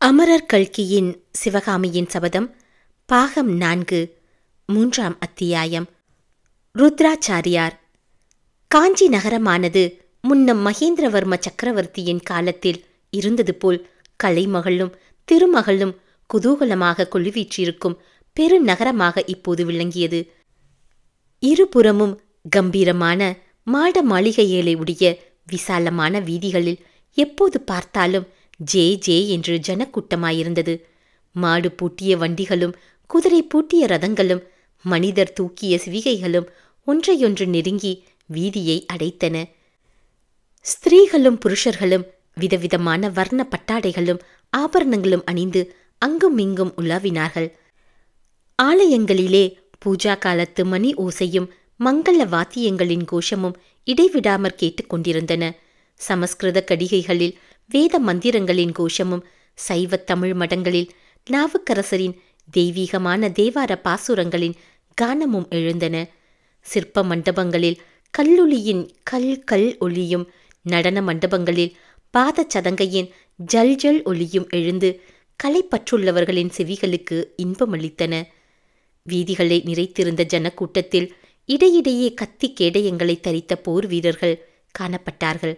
அமரர் கல்கியின் சிவகாமியின் சபதம் பாகம் 4 3ஆம் அத்தியாயம். ருத்ராச்சாரியார். காஞ்சி நகரமானது முன்னம் மகேந்திரவர்ம சக்கரவர்த்தியின் காலத்தில் இருந்தது போல் கலைமகளும் திருமகளும் குதூகலமாக கொள்ளுவீற்றிருக்கும் பெருநகரமாக இப்போது விளங்கியது. இருபுறமும் கம்பீரமான மாட மாளிகைகளை உடைய விசாலமான வீதிகளில் எப்போது பார்த்தாலும் ஜே ஜே என்று ஜனக்கூட்டமாயிருந்தது. மாடு பூட்டிய வண்டிகளும் குதிரை பூட்டிய ரதங்களும் மனிதர் தூக்கிய சிவிகைகளும் ஒன்றையொன்று நெருங்கி வீதியை அடைத்தன. ஸ்திரீகளும் புருஷர்களும் விதவிதமான வர்ண பட்டாடைகளும் ஆபரணங்களும் அணிந்து அங்கும் இங்கும் உலாவினார்கள். ஆலயங்களிலே பூஜா காலத்து மணி ஓசையும் மங்கள வாத்தியங்களின் கோஷமும் இடைவிடாமற் கேட்டுக்கொண்டிருந்தன. சமஸ்கிருத கடிகைகளில் வேத மந்திரங்களின் கோஷமும் சைவத் தமிழ் மடங்களில் நாவுக்கரசரின் தெய்வீகமான தேவார பாசுரங்களின் கானமும் எழுந்தன. சிற்ப மண்டபங்களில் கல்லொளியின் கல் கல் ஒளியும் நடன மண்டபங்களில் பாத சதங்கையின் ஜல் ஜல் ஒளியும் எழுந்து கலைப்பற்றுள்ளவர்களின் செவிகளுக்கு இன்பமளித்தன. வீதிகளை நிறைத்திருந்த ஜனக்கூட்டத்தில் இடையிடையே கத்தி கேடயங்களை தரித்த போர் வீரர்கள் காணப்பட்டார்கள்.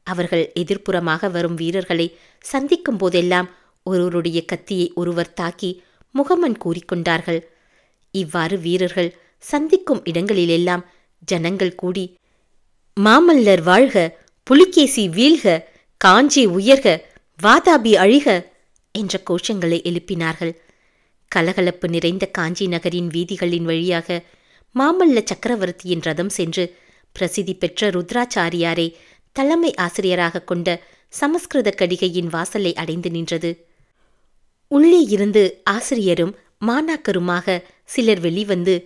அவர்கள் எதிர்ப்புறமாக வரும் வீரர்களை சந்திக்கும் போதெல்லாம் ஒருவருடைய கத்தியை ஒருவர் தாக்கி முகமன் கூறிக்கொண்டார்கள். இவ்வாறு வீரர்கள் சந்திக்கும் இடங்களிலெல்லாம் ஜனங்கள் கூடி மாமல்லர் வாழ்க, புலிகேசி வீழ்க, காஞ்சி உயர்க, வாதாபி அழிக என்ற கோஷங்களை எழுப்பினார்கள். கலகலப்பு நிறைந்த காஞ்சி நகரின் வீதிகளின் வழியாக மாமல்ல சக்கரவர்த்தியின் ரதம் சென்று பிரசித்தி பெற்ற ருத்ராச்சாரியாரை தலைமை ஆசிரியராக கொண்ட சமஸ்கிருத கடிகையின் வாசலை அடைந்து நின்றது. உள்ளே இருந்து ஆசிரியரும் மாணாக்கருமாக சிலர் வெளிவந்து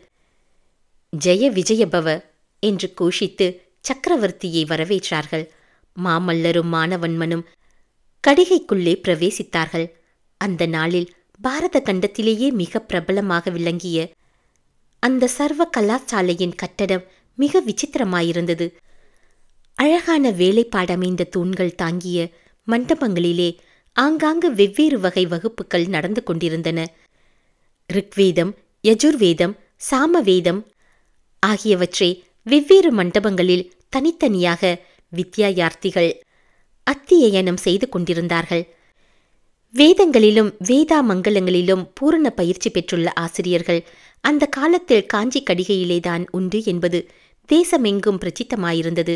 ஜெய விஜயபவ என்று கோஷித்து சக்கரவர்த்தியை வரவேற்றார்கள். மாமல்லரும் மானவன்மனும் கடிகைக்குள்ளே பிரவேசித்தார்கள். அந்த நாளில் பாரத கண்டத்திலேயே மிக பிரபலமாக விளங்கிய அந்த சர்வ கலாசாலையின் கட்டடம் மிக விசித்திரமாயிருந்தது. அழகான வேலைப்பாடமைந்த தூண்கள் தாங்கிய மண்டபங்களிலே ஆங்காங்கு வெவ்வேறு வகை வகுப்புகள் நடந்து கொண்டிருந்தன. ரிக்வேதம், யஜுர்வேதம், சாமவேதம் ஆகியவற்றை வெவ்வேறு மண்டபங்களில் தனித்தனியாக வித்யாயார்த்திகள் அத்தியனம் செய்து கொண்டிருந்தார்கள். வேதங்களிலும் வேதா மங்கலங்களிலும் பூரண பயிற்சி பெற்றுள்ள ஆசிரியர்கள் அந்த காலத்தில் காஞ்சி கடிகையிலேதான் உண்டு என்பது தேசமெங்கும் பிரசித்தமாயிருந்தது.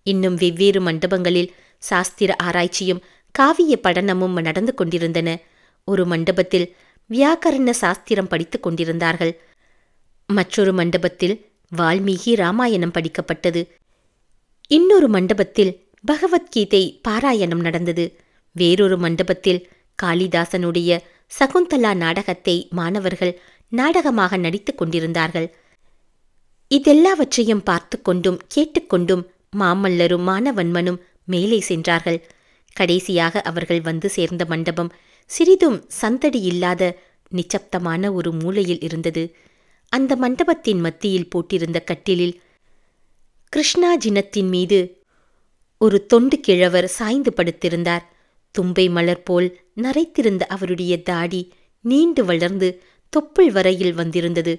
இன்னும் வெவ்வேறு மண்டபங்களில் சாஸ்திர ஆராய்ச்சியும் காவிய படனமும் நடந்து கொண்டிருந்தன. ஒரு மண்டபத்தில் வியாக்கரண சாஸ்திரம் படித்துக் கொண்டிருந்தார்கள். மற்றொரு மண்டபத்தில் வால்மீகி ராமாயணம் படிக்கப்பட்டது. இன்னொரு மண்டபத்தில் பகவத்கீதை பாராயணம் நடந்தது. வேறொரு மண்டபத்தில் காளிதாசனுடைய சகுந்தலா நாடகத்தை மாணவர்கள் நாடகமாக நடித்துக் கொண்டிருந்தார்கள். இதெல்லாவற்றையும் பார்த்து கொண்டும் கேட்டுக்கொண்டும் மாமல்லரும் மானவன்மனும் மேலே சென்றார்கள். கடைசியாக அவர்கள் வந்து சேர்ந்த மண்டபம் சிறிதும் சந்தடி இல்லாத நிச்சப்தமான ஒரு மூலையில் இருந்தது. அந்த மண்டபத்தின் மத்தியில் போட்டிருந்த கட்டிலில் கிருஷ்ணாஜினத்தின் மீது ஒரு தொண்டு கிழவர் சாய்ந்து படுத்திருந்தார். தும்பை மலர் போல் நரைத்திருந்த அவருடைய தாடி நீண்டு வளர்ந்து தொப்புள் வரையில் வந்திருந்தது.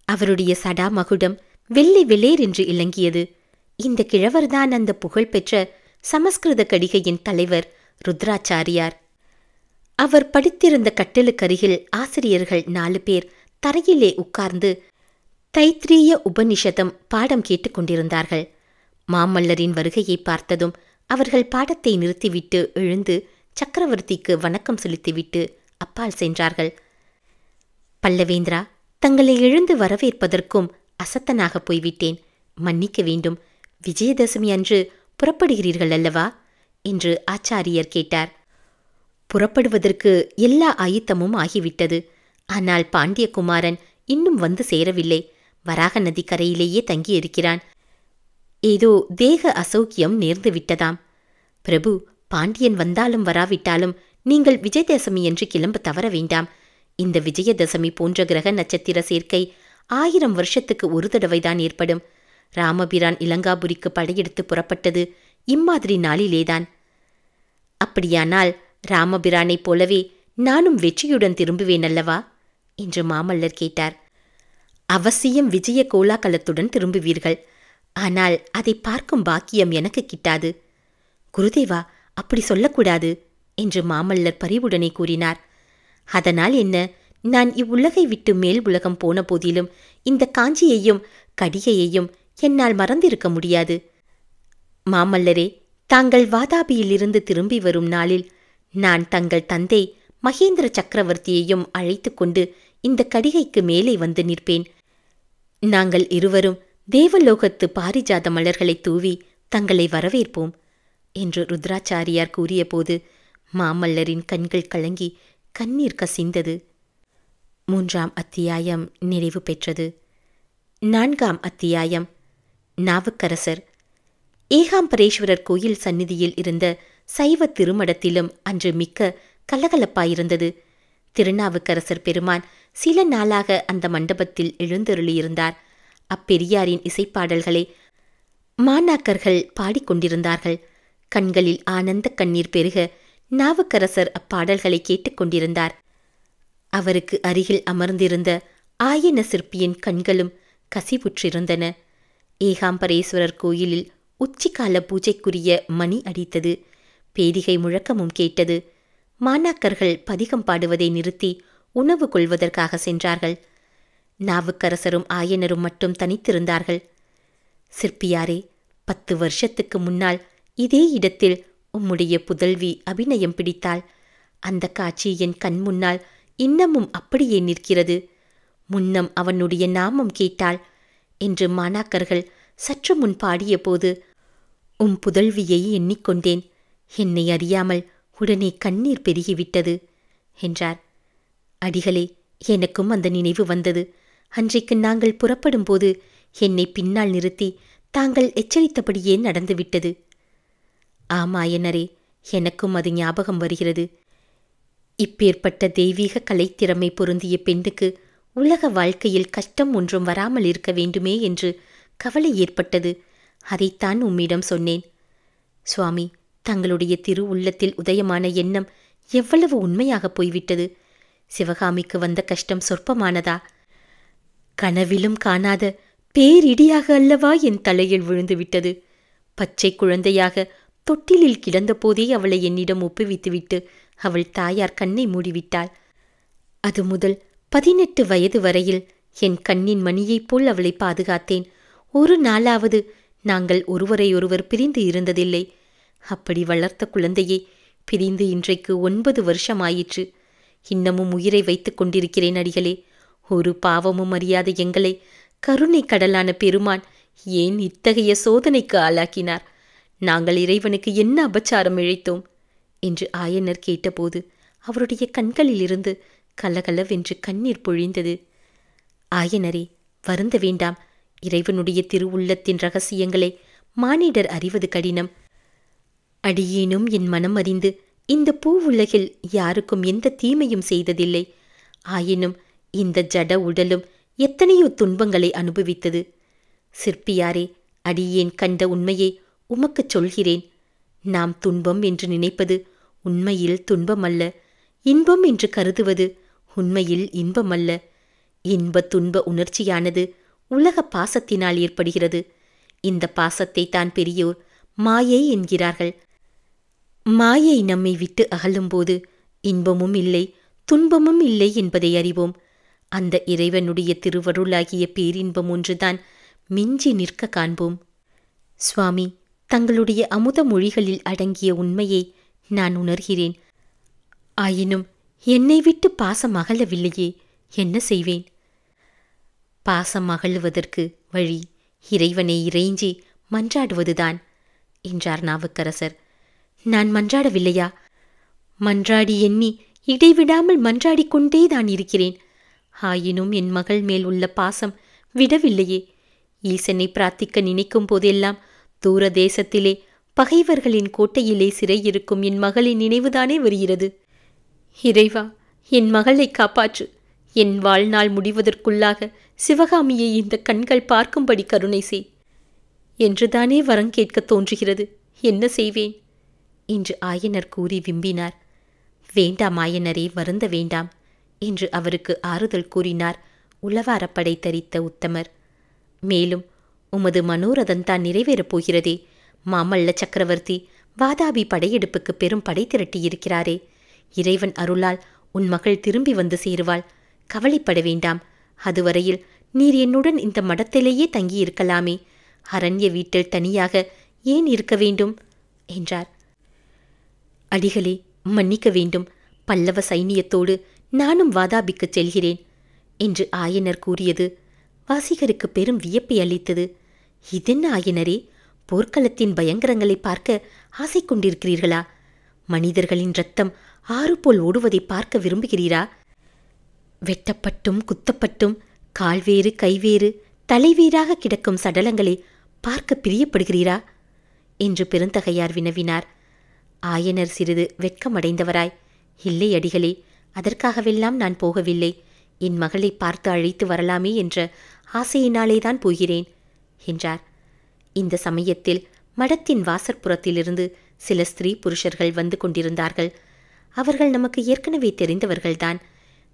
அவருடைய சடாமகுடம் வெள்ளை வெளேரென்று இலங்கியது. இந்த கிழவர்தான் அந்த புகழ்பெற்ற சமஸ்கிருத கடிகையின் தலைவர் ருத்ராச்சாரியார். அவர் படுத்திருந்த கட்டிலுக்கருகில் ஆசிரியர்கள் 4 பேர் தரையிலே உட்கார்ந்து தைத்திரிய உபனிஷதம் பாடம் கேட்டுக்கொண்டிருந்தார்கள். மாமல்லரின் வருகையை பார்த்ததும் அவர்கள் பாடத்தை நிறுத்திவிட்டு எழுந்து சக்கரவர்த்திக்கு வணக்கம் செலுத்திவிட்டு அப்பால் சென்றார்கள். பல்லவேந்திரா, தங்களை எழுந்து வரவேற்பதற்கும் அசத்தனாக போய்விட்டேன், மன்னிக்க வேண்டும். விஜயதசமி அன்று புறப்படுகிறீர்கள் அல்லவா என்று ஆச்சாரியர் கேட்டார். புறப்படுவதற்கு எல்லா ஆயத்தமும் ஆகிவிட்டது. ஆனால் பாண்டியகுமாரன் இன்னும் வந்து சேரவில்லை. வராக நதி கரையிலேயே தங்கியிருக்கிறான். ஏதோ தேக அசௌக்கியம் நேர்ந்து விட்டதாம். பிரபு, பாண்டியன் வந்தாலும் வராவிட்டாலும் நீங்கள் விஜயதசமி என்று கிளம்ப தவற வேண்டாம். இந்த விஜயதசமி போன்ற கிரக நட்சத்திர சேர்க்கை 1000 வருஷத்துக்கு ஒரு தடவைதான் ஏற்படும். ராமபிரான் இலங்காபுரிக்கு படையெடுத்து புறப்பட்டது இம்மாதிரி நாளிலேதான். அப்படியானால் ராமபிரானைப் போலவே நானும் வெற்றியுடன் திரும்புவேன் அல்லவா என்று மாமல்லர் கேட்டார். அவசியம் விஜய கோலாகலத்துடன் திரும்புவீர்கள். ஆனால் அதை பார்க்கும் பாக்கியம் எனக்கு கிட்டாது. குருதேவா, அப்படி சொல்லக்கூடாது என்று மாமல்லர் பரிவுடனே கூறினார். அதனால் என்ன, நான் இவ்வுலகை விட்டு மேல் உலகம் போன போதிலும் இந்த காஞ்சியையும் கடிகையையும் என்னால் மறந்திருக்க முடியாது. மாமல்லரே, தாங்கள் வாதாபியிலிருந்து திரும்பி வரும் நாளில் நான் தங்கள் தந்தை மகேந்திர சக்கரவர்த்தியையும் அழைத்து கொண்டு இந்த கடிகைக்கு மேலே வந்து நிற்பேன். நாங்கள் இருவரும் தேவலோகத்து பாரிஜாத மலர்களை தூவி தங்களை வரவேற்போம் என்று ருத்ராச்சாரியார் கூறியபோது மாமல்லரின் கண்கள் கலங்கி கண்ணீர் கசிந்தது. 3ஆம் அத்தியாயம் நிறைவு பெற்றது. 4ஆம் அத்தியாயம். நாவுக்கரசர். ஏகாம்பரேஸ்வரர் கோயில் சந்நிதியில் இருந்த சைவ திருமடத்திலும் அன்று மிக்க கலகலப்பாயிருந்தது. திருநாவுக்கரசர் பெருமான் சில நாளாக அந்த மண்டபத்தில் எழுந்தருளியிருந்தார். அப்பெரியாரின் இசைப்பாடல்களை மாணாக்கர்கள் பாடிக்கொண்டிருந்தார்கள். கண்களில் ஆனந்த கண்ணீர் பெருக நாவுக்கரசர் அப்பாடல்களை கேட்டுக்கொண்டிருந்தார். அவருக்கு அருகில் அமர்ந்திருந்த ஆயன சிற்பியின் கண்களும் கசிவுற்றிருந்தன. ஏகாம்பரேஸ்வரர் கோயிலில் உச்சிக்கால பூஜைக்குரிய மணி அடித்தது. பேரிகை முழக்கமும் கேட்டது. மாணாக்கர்கள் பதிகம் பாடுவதை நிறுத்தி உணவு கொள்வதற்காக சென்றார்கள். நாவுக்கரசரும் ஆயனரும் மட்டும் தனித்திருந்தார்கள். சிற்பியாரே, 10 வருஷத்துக்கு முன்னால் இதே இடத்தில் உம்முடைய புதல்வி அபிநயம் பிடித்தாள். அந்த காட்சி என் கண் முன்னால் இன்னமும் அப்படியே நிற்கிறது. முன்னம் அவனுடைய நாமம் கேட்டாள் என்று மாணாக்கர்கள் சற்று முன் பாடிய போது உம் புதல்வியை எண்ணிக்கொண்டேன். என்னை அறியாமல் உடனே கண்ணீர் பெருகிவிட்டது என்றார். அடிகளே, எனக்கும் அந்த நினைவு வந்தது. அன்றைக்கு நாங்கள் புறப்படும் போது என்னை பின்னால் நிறுத்தி தாங்கள் எச்சரித்தபடியே நடந்துவிட்டது. ஆமாயனரே, எனக்கும் அது ஞாபகம் வருகிறது. இப்பேற்பட்ட தெய்வீக கலைத்திறமை பொருந்திய பெண்ணுக்கு உலக வாழ்க்கையில் கஷ்டம் ஒன்றும் வராமல் இருக்க வேண்டுமே என்று கவலை ஏற்பட்டது. அதைத்தான் உம்மிடம் சொன்னேன். சுவாமி, தங்களுடைய திரு உள்ளத்தில் உதயமான எண்ணம் எவ்வளவு உண்மையாக போய்விட்டது. சிவகாமிக்கு வந்த கஷ்டம் சொற்பமானதா? கனவிலும் காணாத பேரிடியாக அல்லவா என் தலையில் விழுந்துவிட்டது. பச்சை குழந்தையாக தொட்டிலில் கிடந்தபோதே அவளை என்னிடம் ஒப்புவித்துவிட்டு அவள் தாயார் கண்ணை மூடிவிட்டாள். அது முதல் 18 வயது வரையில் என் கண்ணின் மணியைப் போல் அவளை பாதுகாத்தேன். ஒரு நாளாவது நாங்கள் ஒருவரையொருவர் பிரிந்து இருந்ததில்லை. அப்படி வளர்த்த குழந்தையே பிரிந்து இன்றைக்கு 9 வருஷமாயிற்று. இன்னமும் உயிரை வைத்துக் கொண்டிருக்கிறேன் அடிகளே. ஒரு பாவமும் அறியாத எங்களை கருணை கடலான பெருமான் ஏன் இத்தகைய சோதனைக்கு ஆளாக்கினார்? நாங்கள் இறைவனுக்கு என்ன அபச்சாரம் இழைத்தோம் என்று ஆயனர் கேட்டபோது அவருடைய கண்களிலிருந்து கலகலவென்று கண்ணீர் பொழிந்தது. ஆயனரே, வருந்த வேண்டாம். இறைவனுடைய திருவுள்ளத்தின் இரகசியங்களை மானிடர் அறிவது கடினம். அடியேனும் என் மனம் அறிந்து இந்த பூவுலகில் யாருக்கும் எந்த தீமையும் செய்ததில்லை. ஆயினும் இந்த ஜட உடலும் எத்தனையோ துன்பங்களை அனுபவித்தது. சிற்பியாரே, அடியேன் கண்ட உண்மையை உமக்குச் சொல்கிறேன். நாம் துன்பம் என்று நினைப்பது உண்மையில் துன்பமல்ல. இன்பம் என்று கருதுவது உண்மையில் இன்பமல்ல. இன்ப துன்ப உணர்ச்சியானது உலக பாசத்தினால் ஏற்படுகிறது. இந்த பாசத்தை தான் பெரியோர் மாயை என்கிறார்கள். மாயை நம்மை விட்டு அகலும்போது இன்பமும் இல்லை துன்பமும் இல்லை என்பதை அறிவோம். அந்த இறைவனுடைய திருவருளாகிய பேரின்பம் ஒன்றுதான் மிஞ்சி நிற்க காண்போம். சுவாமி, தங்களுடைய அமுத மொழிகளில் அடங்கிய உண்மையை நான் உணர்கிறேன். ஆயினும் என்னை விட்டு பாசம் அகலவில்லையே, என்ன செய்வேன்? பாசம் அகழுவதற்கு வழி இறைவனை இறைஞ்சி மன்றாடுவதுதான் என்றார் நாவுக்கரசர். நான் மன்றாடவில்லையா? மன்றாடி எண்ணி இடைவிடாமல் மன்றாடிக்கொண்டேதான் இருக்கிறேன். ஆயினும் என் மகள் மேல் உள்ள பாசம் விடவில்லையே. ஈசனை பிரார்த்திக்க நினைக்கும் போதெல்லாம் தூர தேசத்திலே பகைவர்களின் கோட்டையிலே சிறையிருக்கும் என் மகளின் நினைவுதானே வருகிறது. இறைவா, என் மகளை காப்பாற்று. என் வாழ்நாள் முடிவதற்குள்ளாக சிவகாமியை இந்த கண்கள் பார்க்கும்படி கருணை செய் என்றுதானே வரங் கேட்க தோன்றுகிறது. என்ன செய்வேன் என்று ஆயனர் கூறி விம்பினார். வேண்டாம் ஆயனரே, வருந்த வேண்டாம் என்று அவருக்கு ஆறுதல் கூறினார் உளவாரப்படை தரித்த உத்தமர். மேலும், உமது மனோரதந்தான் நிறைவேறப் போகிறதே. மாமல்ல சக்கரவர்த்தி வாதாபி படையெடுப்புக்கு பெரும் படை திரட்டியிருக்கிறாரே. இறைவன் அருளால் உன் மகள் திரும்பி வந்து சேருவாள். கவலைப்பட வேண்டாம். அதுவரையில் நீர் என்னுடன் இந்த மடத்திலேயே தங்கியிருக்கலாமே. அரண்ய வீட்டில் தனியாக ஏன் இருக்க வேண்டும் என்றார். அடிகளே, மன்னிக்க வேண்டும். பல்லவ சைனியத்தோடு நானும் வாதாபிக்குச் செல்கிறேன் என்று ஆயனர் கூறியது வாசிகருக்கு பெரும் வியப்பை அளித்தது. இதென்ன ஆயனரே, போர்க்களத்தின் பயங்கரங்களை பார்க்க ஆசை கொண்டிருக்கிறீர்களா? மனிதர்களின் இரத்தம் ஆறு போல் ஓடுவதை பார்க்க விரும்புகிறீரா? வெட்டப்பட்டும் குத்தப்பட்டும் கால்வேறு கைவேறு தலைவேறாக கிடக்கும் சடலங்களை பார்க்க பிரியப்படுகிறீரா என்று பெருந்தகையார் வினவினார். ஆயனர் சிறிது வெட்கமடைந்தவராய், இல்லை அடிகளே, அதற்காகவெல்லாம் நான் போகவில்லை. என் மகளை பார்த்து அழைத்து வரலாமே என்ற ஆசையினாலேதான் போகிறேன் என்றார். இந்த சமயத்தில் மடத்தின் வாசற்புறத்திலிருந்து சில ஸ்திரீ புருஷர்கள் வந்து கொண்டிருந்தார்கள். அவர்கள் நமக்கு ஏற்கனவே தெரிந்தவர்கள்தான்.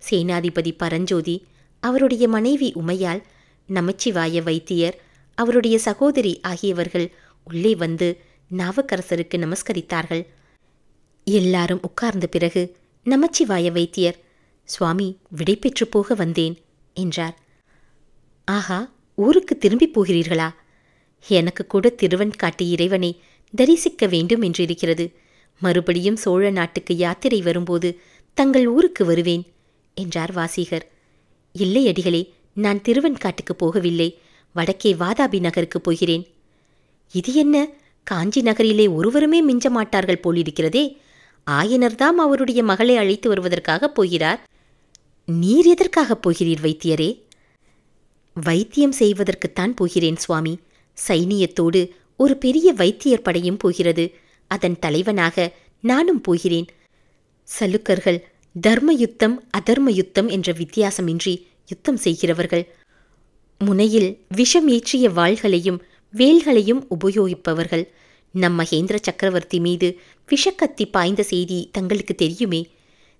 சேனாதிபதி பரஞ்சோதி, அவருடைய மனைவி உமையாள், நமச்சிவாய வைத்தியர், அவருடைய சகோதரி ஆகியவர்கள் உள்ளே வந்து நாவுக்கரசருக்கு நமஸ்கரித்தார்கள். எல்லாரும் உட்கார்ந்த பிறகு நமச்சிவாய வைத்தியர், சுவாமி, விடை பெற்று போக வந்தேன் என்றார். ஆஹா, ஊருக்கு திரும்பி போகிறீர்களா? எனக்கு கூட திருவெண்காட்டு இறைவனை தரிசிக்க வேண்டும் என்றிருக்கிறது. மறுபடியும் சோழ நாட்டுக்கு யாத்திரை வரும்போது தங்கள் ஊருக்கு வருவேன் என்றார் வாசிகர். இல்லை அடிகளே, நான் திருவெண்காட்டுக்கு போகவில்லை. வடக்கே வாதாபி நகருக்கு போகிறேன். இது என்ன, காஞ்சி நகரிலே ஒருவருமே மிஞ்ச மாட்டார்கள் போலிருக்கிறதே. ஆயனர்தாம் அவருடைய மகளை அழைத்து வருவதற்காக போகிறார். நீர் எதற்காக போகிறீர் வைத்தியரே? வைத்தியம் செய்வதற்குத்தான் போகிறேன் சுவாமி. சைனியத்தோடு ஒரு பெரிய வைத்தியர் படையும் போகிறது. அதன் தலைவனாக நானும் போகிறேன். சலுக்கர்கள் தர்ம யுத்தம் அதர்ம யுத்தம் என்ற வித்தியாசமின்றி யுத்தம் செய்கிறவர்கள். முனையில் விஷம் ஏற்றிய வாள்களையும் வேல்களையும் உபயோகிப்பவர்கள். நம் மகேந்திர சக்கரவர்த்தி மீது விஷக்கத்தி பாய்ந்த செய்தி தங்களுக்கு தெரியுமே.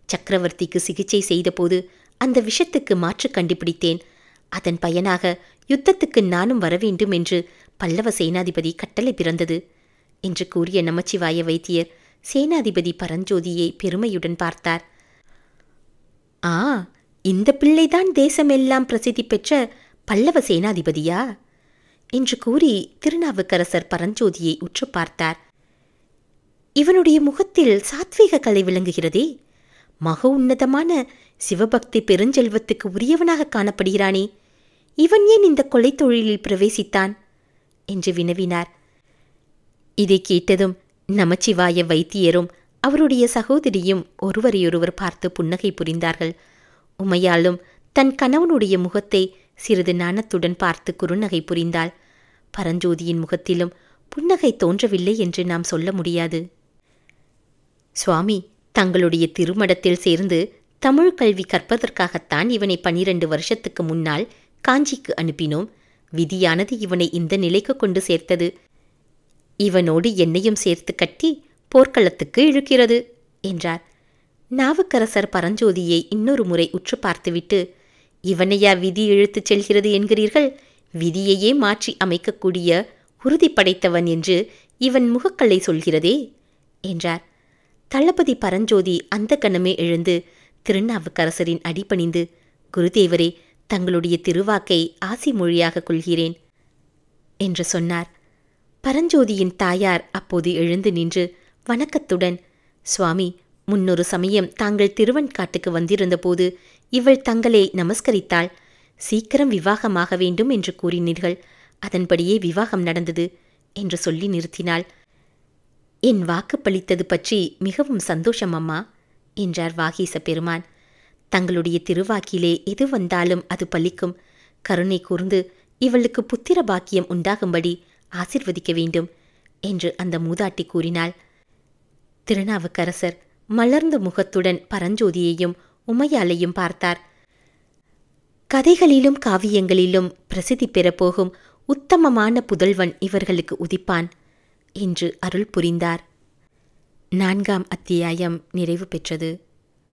சக்கரவர்த்திக்கு சிகிச்சை செய்தபோது அந்த விஷத்துக்கு மாற்று கண்டுபிடித்தேன். அதன் பயனாக யுத்தத்துக்கு நானும் வரவேண்டும் என்று பல்லவ சேனாதிபதி கட்டளை பிறந்தது என்று கூறிய நமச்சிவாய வைத்தியர் சேனாதிபதி பரஞ்சோதியை பெருமையுடன் பார்த்தார். ஆ, இந்த பிள்ளைதான் தேசமெல்லாம் பிரசித்தி பெற்ற பல்லவ சேனாதிபதியா என்று கூறி திருநாவுக்கரசர் பரஞ்சோதியை உற்று பார்த்தார். இவனுடைய முகத்தில் சாத்வீக கலை விளங்குகிறதே. மக உன்னதமான சிவபக்தி பெருஞ்செல்வத்துக்கு உரியவனாக காணப்படுகிறானே. இவன் ஏன் இந்த கொலை தொழிலில் பிரவேசித்தான் என்று வினவினார். இதை கேட்டதும் நமச்சிவாய வைத்தியரும் அவருடைய சகோதரியும் ஒருவரையொருவர் பார்த்து புன்னகை புரிந்தார்கள். உமையாலும் தன் கணவனுடைய முகத்தை சிறிது நாணத்துடன் பார்த்து குறுநகை புரிந்தாள். பரஞ்சோதியின் முகத்திலும் புன்னகை தோன்றவில்லை என்று நாம் சொல்ல முடியாது. சுவாமி, தங்களுடைய திருமடத்தில் சேர்ந்து தமிழ் கல்வி கற்பதற்காகத்தான் இவனை 12 வருஷத்துக்கு முன்னால் காஞ்சிக்கு அனுப்பினோம். விதியானது இவனை இந்த நிலைக்கு கொண்டு சேர்த்தது. இவனோடு என்னையும் சேர்த்து கட்டி போர்க்களத்துக்கு இழுக்கிறது என்றார். நாவுக்கரசர் பரஞ்சோதியை இன்னொரு முறை உற்று பார்த்துவிட்டு, இவனையா விதி இழுத்துச் செல்கிறது என்கிறீர்கள்? விதியையே மாற்றி அமைக்கக்கூடிய உறுதி படைத்தவன் என்று இவன் முகக்கல்லை சொல்கிறதே என்றார். தளபதி பரஞ்சோதி அந்த கணமே எழுந்து திருநாவுக்கரசரின் அடிபணிந்து, குருதேவரே, தங்களுடைய திருவாக்கை ஆசி மொழியாக கொள்கிறேன் என்று சொன்னார். பரஞ்சோதியின் தாயார் அப்போது எழுந்து நின்று வணக்கத்துடன், சுவாமி, முன்னொரு சமயம் தாங்கள் திருவெண்காட்டுக்கு வந்திருந்தபோது இவள் தங்களை நமஸ்கரித்தாள். சீக்கிரம் விவாகமாக வேண்டும் என்று கூறினீர்கள். அதன்படியே விவாகம் நடந்தது என்று சொல்லி நிறுத்தினாள். என் வாக்கு பளித்தது பற்றி மிகவும் சந்தோஷம் அம்மா என்றார் வாகீச பெருமான். தங்களுடைய திருவாக்கிலே எது வந்தாலும் அது பலிக்கும். கருணை கூர்ந்து இவளுக்கு புத்திர பாக்கியம் உண்டாகும்படி ஆசிர்வதிக்க வேண்டும் என்று அந்த மூதாட்டி கூறினாள். திருநாவுக்கரசர் மலர்ந்த முகத்துடன் பரஞ்சோதியையும் உமையாளையும் பார்த்தார். கதைகளிலும் காவியங்களிலும் பிரசித்தி பெறப்போகும் உத்தமமான புதல்வன் இவர்களுக்கு உதிப்பான் என்று அருள் புரிந்தார். 4ஆம் அத்தியாயம் நிறைவு பெற்றது.